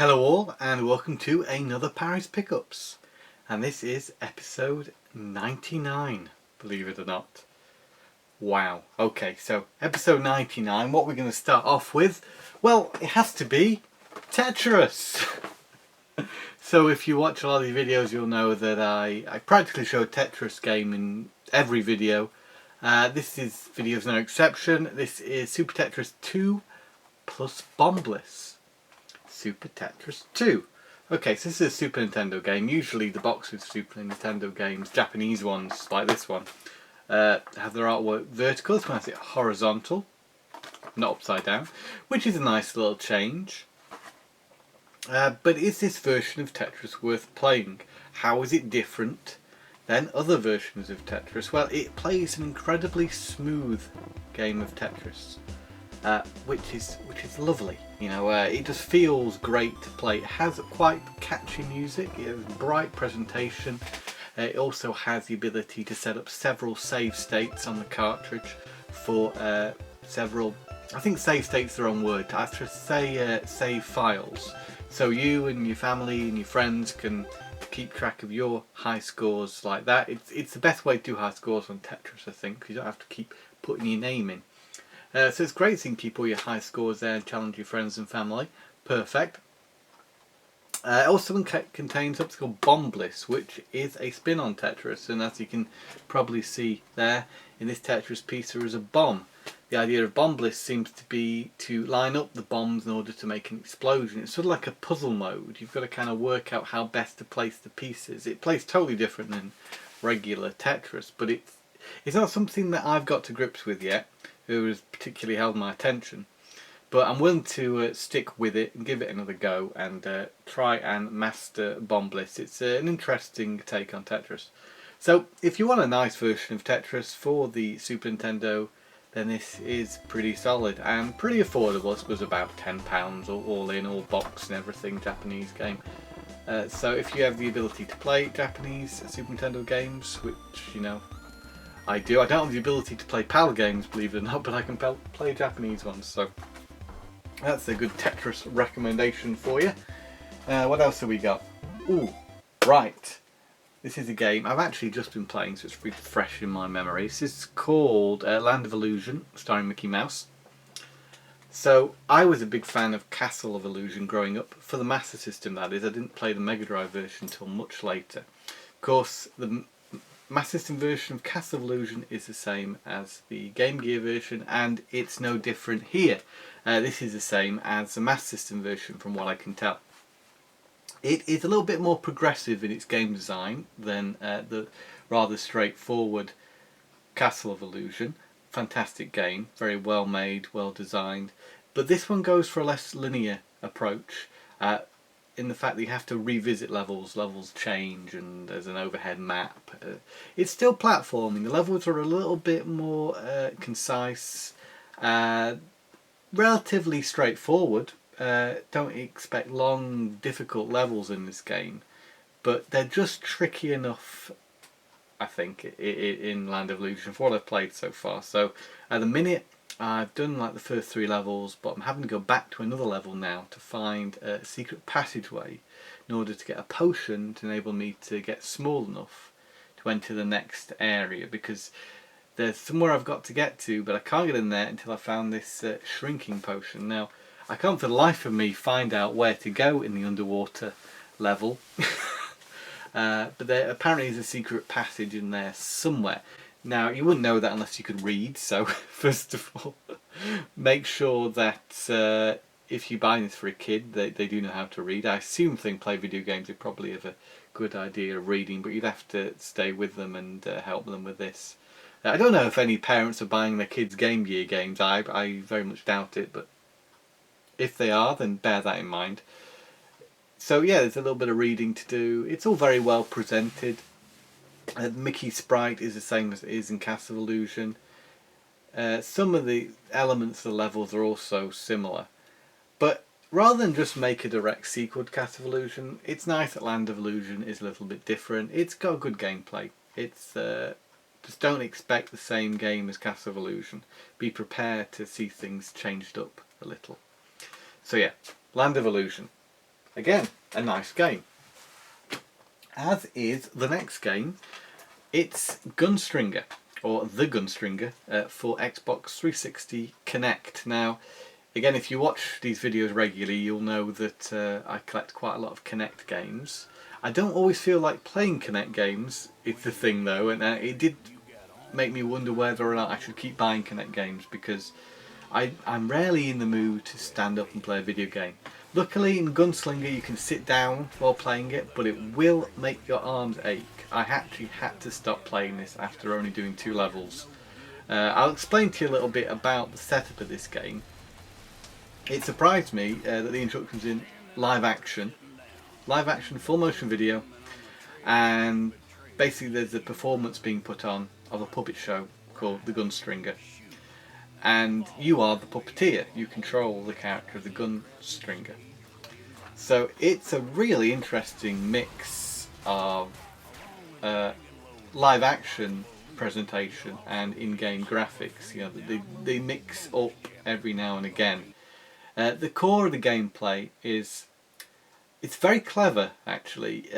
Hello all and welcome to another Parry's Pickups, and this is episode 99, believe it or not. Wow. Okay, so episode 99, what we're going to start off with, well, it has to be Tetris. So if you watch a lot of these videos, you'll know that I practically show a Tetris game in every video. This video's no exception. This is Super Tetris 2 plus Bomb Bliss. Super Tetris 2. Okay, so this is a Super Nintendo game. Usually the box with Super Nintendo games, Japanese ones like this one, have their artwork vertical. This one has it horizontal, not upside down, which is a nice little change. But is this version of Tetris worth playing? How is it different than other versions of Tetris? Well, it plays an incredibly smooth game of Tetris. Which is lovely. You know, it just feels great to play. It has quite catchy music. It has a bright presentation. It also has the ability to set up several save states on the cartridge for several. I think save states are the wrong word. I should say save files. So you and your family and your friends can keep track of your high scores like that. It's the best way to do high scores on Tetris, I think, because you don't have to keep putting your name in. So it's great seeing people your high scores there and challenge your friends and family. Perfect. It also contains something called Bomb Bliss, which is a spin on Tetris, and as you can probably see there in this Tetris piece there is a bomb. The idea of Bomb Bliss seems to be to line up the bombs in order to make an explosion. It's sort of like a puzzle mode. You've got to kind of work out how best to place the pieces. It plays totally different than regular Tetris, but it's not something that I've got to grips with yet. Who has particularly held my attention, but I'm willing to stick with it and give it another go and try and master Bomb Bliss. It's an interesting take on Tetris. So if you want a nice version of Tetris for the Super Nintendo, then this is pretty solid and pretty affordable. It was about £10 all in, all box and everything, Japanese game. So if you have the ability to play Japanese Super Nintendo games, which, you know, I do. I don't have the ability to play PAL games, believe it or not, but I can play Japanese ones, so that's a good Tetris recommendation for you. What else have we got? Ooh, right. This is a game I've actually just been playing, so it's really fresh in my memory. This is called Land of Illusion, starring Mickey Mouse. So, I was a big fan of Castle of Illusion growing up. For the Master System, that is. I didn't play the Mega Drive version until much later. Of course, the Master System version of Castle of Illusion is the same as the Game Gear version, and it's no different here. This is the same as the Master System version from what I can tell. It is a little bit more progressive in its game design than the rather straightforward Castle of Illusion. Fantastic game, very well made, well designed, but this one goes for a less linear approach. In the fact that you have to revisit levels change, and there's an overhead map. It's still platforming. The levels are a little bit more concise, relatively straightforward. Don't expect long, difficult levels in this game, but they're just tricky enough, I think, in Land of Illusion for what I've played so far. So at the minute, I've done like the first 3 levels, but I'm having to go back to another level now to find a secret passageway in order to get a potion to enable me to get small enough to enter the next area, because there's somewhere I've got to get to, but I can't get in there until I found this shrinking potion. Now, I can't for the life of me find out where to go in the underwater level, but there apparently is a secret passage in there somewhere. Now, you wouldn't know that unless you could read, so first of all, make sure that if you buy this for a kid, they do know how to read. I assume if they play video games, they probably have a good idea of reading, but you'd have to stay with them and help them with this. I don't know if any parents are buying their kids Game Gear games. I very much doubt it, but if they are, then bear that in mind. So yeah, there's a little bit of reading to do. It's all very well presented. Mickey sprite is the same as it is in Castle of Illusion. Some of the elements of the levels are also similar, but rather than just make a direct sequel to Castle of Illusion, it's nice that Land of Illusion is a little bit different. It's got good gameplay. It's just don't expect the same game as Castle of Illusion. Be prepared to see things changed up a little. So yeah, Land of Illusion. again, a nice game. As is the next game. It's Gunstringer, or the Gunstringer, for Xbox 360 Kinect. Now, again, if you watch these videos regularly, you'll know that I collect quite a lot of Kinect games. I don't always feel like playing Kinect games, it's the thing though, and it did make me wonder whether or not I should keep buying Kinect games, because I'm rarely in the mood to stand up and play a video game. Luckily in Gunslinger you can sit down while playing it, but it will make your arms ache. I actually had to stop playing this after only doing 2 levels. I'll explain to you a little bit about the setup of this game. It surprised me that the instructions in live action full motion video, and basically there's a performance being put on of a puppet show called the Gunstringer. And you are the puppeteer, you control the character of the Gunstringer. So it's a really interesting mix of live action presentation and in-game graphics. You know, they mix up every now and again. The core of the gameplay is, it's very clever actually.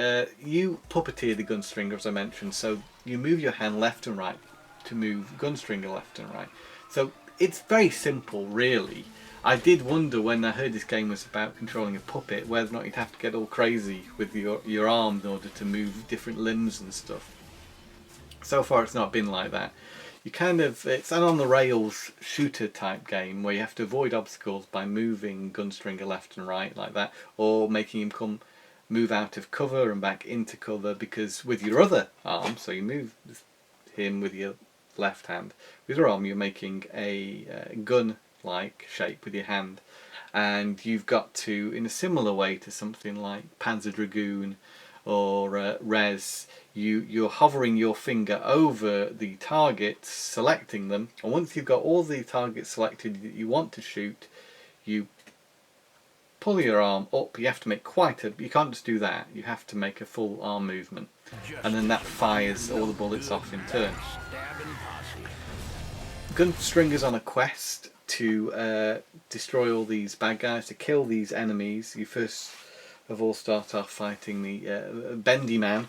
You puppeteer the Gunstringer, as I mentioned, so you move your hand left and right to move Gunstringer left and right. So it's very simple, really. I did wonder when I heard this game was about controlling a puppet whether or not you'd have to get all crazy with your arms in order to move different limbs and stuff. So far it's not been like that. You it's an on the rails shooter type game where you have to avoid obstacles by moving Gunstringer left and right like that, or making him move out of cover and back into cover, because with your other arm, so you move him with your left hand, with your arm you're making a gun-like shape with your hand, and you've got to, in a similar way to something like Panzer Dragoon or Res, you're hovering your finger over the targets, selecting them, and once you've got all the targets selected that you want to shoot, you pull your arm up. You have to make you can't just do that, you have to make a full arm movement, and then that fires all the bullets off in turn. Gunstringer's on a quest to destroy all these bad guys, to kill these enemies. You first of all start off fighting the Bendy Man,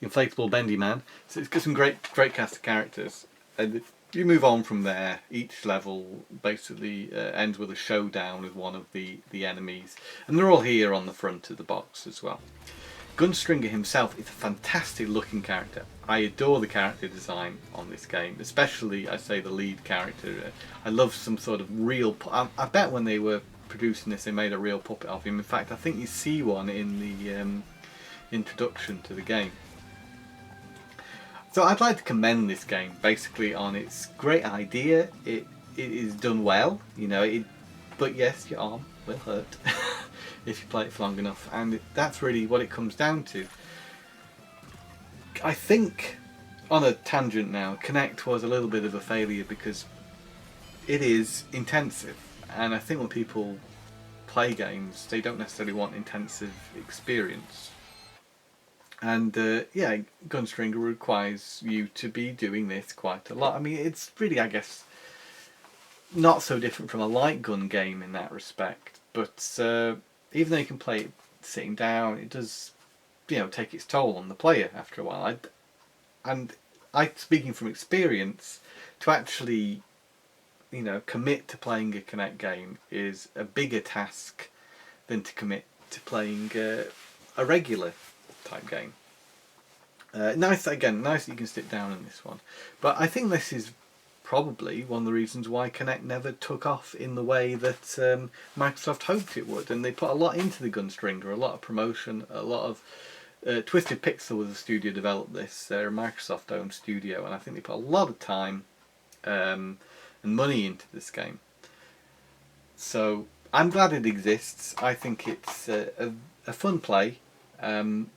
inflatable Bendy Man. So it's got some great cast of characters. And you move on from there. Each level basically ends with a showdown with one of the enemies, and they're all here on the front of the box as well. Gunstringer himself is a fantastic looking character. I adore the character design on this game, especially, I say, the lead character. I love some sort of real... I bet when they were producing this they made a real puppet of him. In fact, I think you see one in the introduction to the game. So I'd like to commend this game basically on its great idea. It is done well, you know, but yes, your arm will hurt if you play it for long enough, and that's really what it comes down to. I think, on a tangent now, Kinect was a little bit of a failure because it is intensive, and I think when people play games they don't necessarily want intensive experience. And yeah, Gunstringer requires you to be doing this quite a lot. I mean, it's really, I guess, not so different from a light gun game in that respect, but even though you can play it sitting down, it does, you know, take its toll on the player after a while. Speaking from experience, to actually, you know, commit to playing a Kinect game is a bigger task than to commit to playing a regular type game. Nice that you can sit down in this one, but I think this is probably one of the reasons why Kinect never took off in the way that Microsoft hoped it would. And they put a lot into the Gunstringer, a lot of promotion, a lot of Twisted Pixel was the studio developed this. They're a Microsoft owned studio, and I think they put a lot of time and money into this game. So I'm glad it exists. I think it's a fun play, and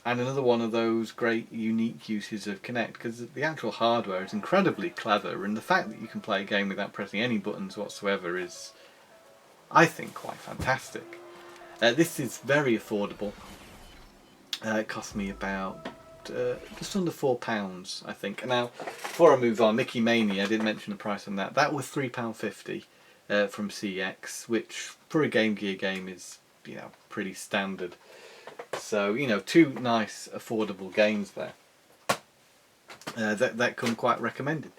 another one of those great unique uses of Kinect, because the actual hardware is incredibly clever, and the fact that you can play a game without pressing any buttons whatsoever is, I think, quite fantastic. This is very affordable. It cost me about just under £4, I think. Now, before I move on, Mickey Mania, I didn't mention the price on that. That was £3.50 from CX, which for a Game Gear game is pretty standard. So two nice affordable games there. That come quite recommended.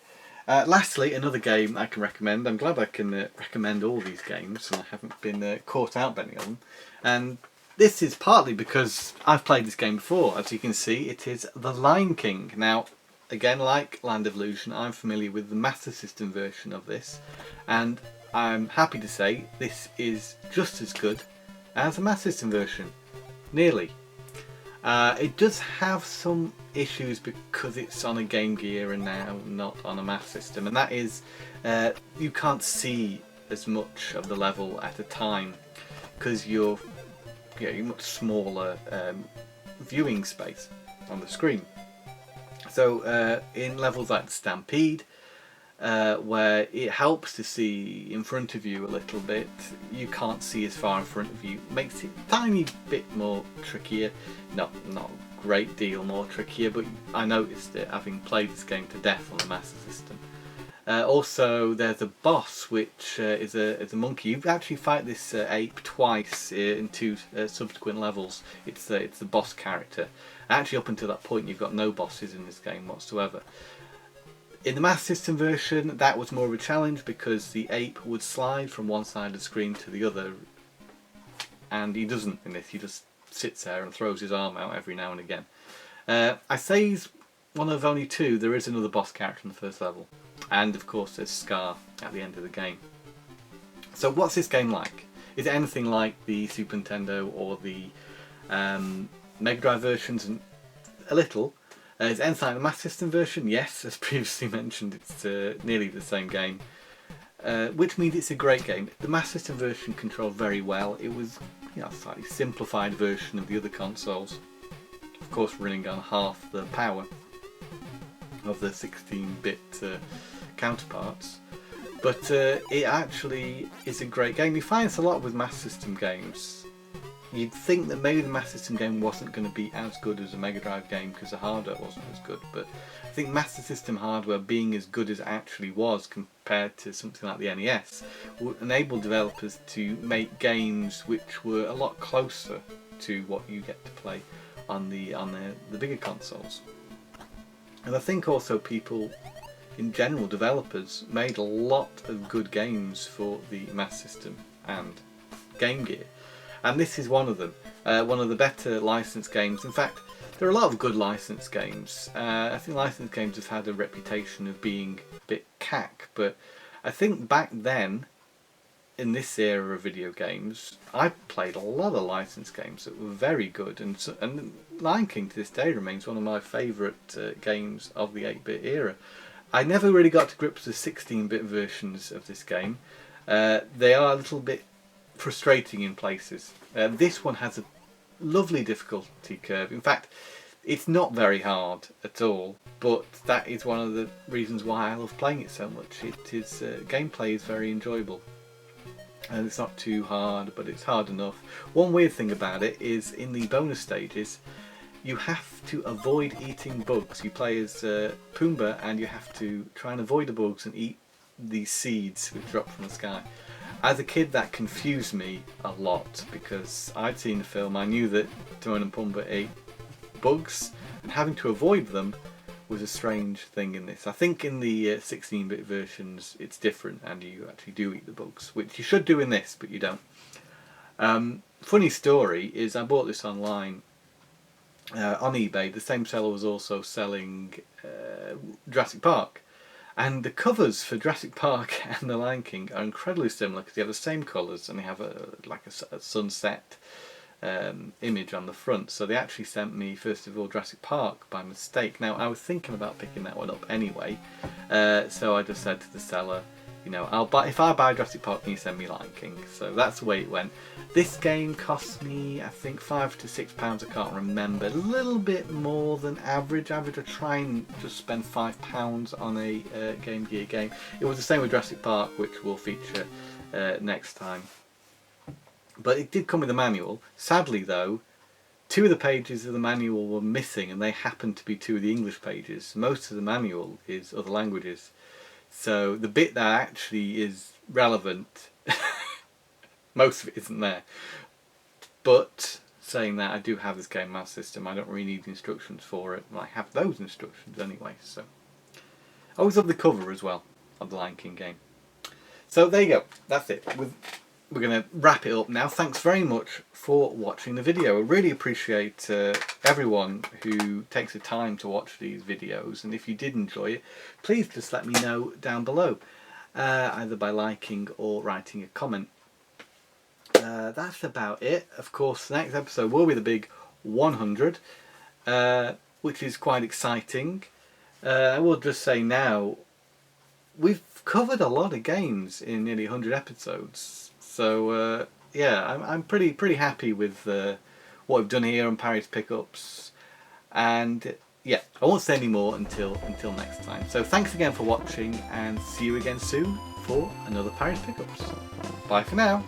Lastly, another game I can recommend. I'm glad I can recommend all these games, and I haven't been caught out by any of them. And this is partly because I've played this game before. As you can see, it is The Lion King. Now, again, like Land of Illusion, I'm familiar with the Master System version of this, and I'm happy to say this is just as good as the Master System version. Nearly. It does have some issues because it's on a Game Gear and now not on a Master System, and that is you can't see as much of the level at a time because you're much smaller viewing space on the screen. So in levels like Stampede, where it helps to see in front of you a little bit, you can't see as far in front of you. Makes it a tiny bit more trickier. Not a great deal more trickier, but I noticed it having played this game to death on the Master System. Also, there's a boss which is a monkey. You actually fight this ape twice in two subsequent levels. It's the boss character. Actually, up until that point, you've got no bosses in this game whatsoever. In the Master System version, that was more of a challenge because the ape would slide from one side of the screen to the other, and he doesn't in this. He just sits there and throws his arm out every now and again. I say he's one of only two. There is another boss character in the first level, and of course there's Scar at the end of the game. So what's this game like? Is it anything like the Super Nintendo or the Mega Drive versions? And a little. Is it anything like the Master System version? Yes, as previously mentioned, it's nearly the same game, which means it's a great game. The Master System version controlled very well. It was a slightly simplified version of the other consoles, of course running on half the power of the 16-bit counterparts. But it actually is a great game. You find this a lot with Master System games. You'd think that maybe the Master System game wasn't going to be as good as a Mega Drive game because the hardware wasn't as good, but I think Master System hardware being as good as it actually was compared to something like the NES would enable developers to make games which were a lot closer to what you get to play on the bigger consoles. And I think also people, in general, developers, made a lot of good games for the Master System and Game Gear. And this is one of them, one of the better licensed games. In fact, there are a lot of good licensed games. I think licensed games have had a reputation of being a bit cack, but I think back then, in this era of video games, I played a lot of licensed games that were very good, and Lion King to this day remains one of my favourite games of the 8-bit era. I never really got to grips with 16-bit versions of this game. They are a little bit frustrating in places. This one has a lovely difficulty curve. In fact, it's not very hard at all, but that is one of the reasons why I love playing it so much. It is gameplay is very enjoyable, and it's not too hard, but it's hard enough. One weird thing about it is in the bonus stages you have to avoid eating bugs. You play as Pumbaa, and you have to try and avoid the bugs and eat these seeds which drop from the sky. As a kid, that confused me a lot because I'd seen the film. I knew that Timon and Pumbaa ate bugs, and having to avoid them was a strange thing in this. I think in the 16-bit versions it's different, and you actually do eat the bugs, which you should do in this, but you don't. Funny story is I bought this online on eBay. The same seller was also selling Jurassic Park. And the covers for Jurassic Park and The Lion King are incredibly similar because they have the same colours and they have a sunset image on the front. So they actually sent me, first of all, Jurassic Park by mistake. Now, I was thinking about picking that one up anyway, so I just said to the seller, if I buy Jurassic Park, can you send me Lion King? So that's the way it went. This game cost me, I think, £5 to £6. I can't remember. A little bit more than average. I try and just spend £5 on a Game Gear game. It was the same with Jurassic Park, which we'll feature next time. But it did come with a manual. Sadly, though, 2 of the pages of the manual were missing, and they happened to be 2 of the English pages. Most of the manual is other languages. So the bit that actually is relevant, most of it isn't there. But saying that, I do have this game master system. I don't really need instructions for it. I have those instructions anyway. So I always love the cover as well of the Lion King game. So there you go. That's it. We're going to wrap it up now. Thanks very much for watching the video. I really appreciate everyone who takes the time to watch these videos. And if you did enjoy it, please just let me know down below, either by liking or writing a comment. That's about it. Of course, the next episode will be the big 100, which is quite exciting. I will just say now, we've covered a lot of games in nearly 100 episodes. So yeah, I'm pretty happy with what we've done here on Parry's Pickups, and yeah, I won't say any more until next time. So thanks again for watching, and see you again soon for another Parry's Pickups. Bye for now.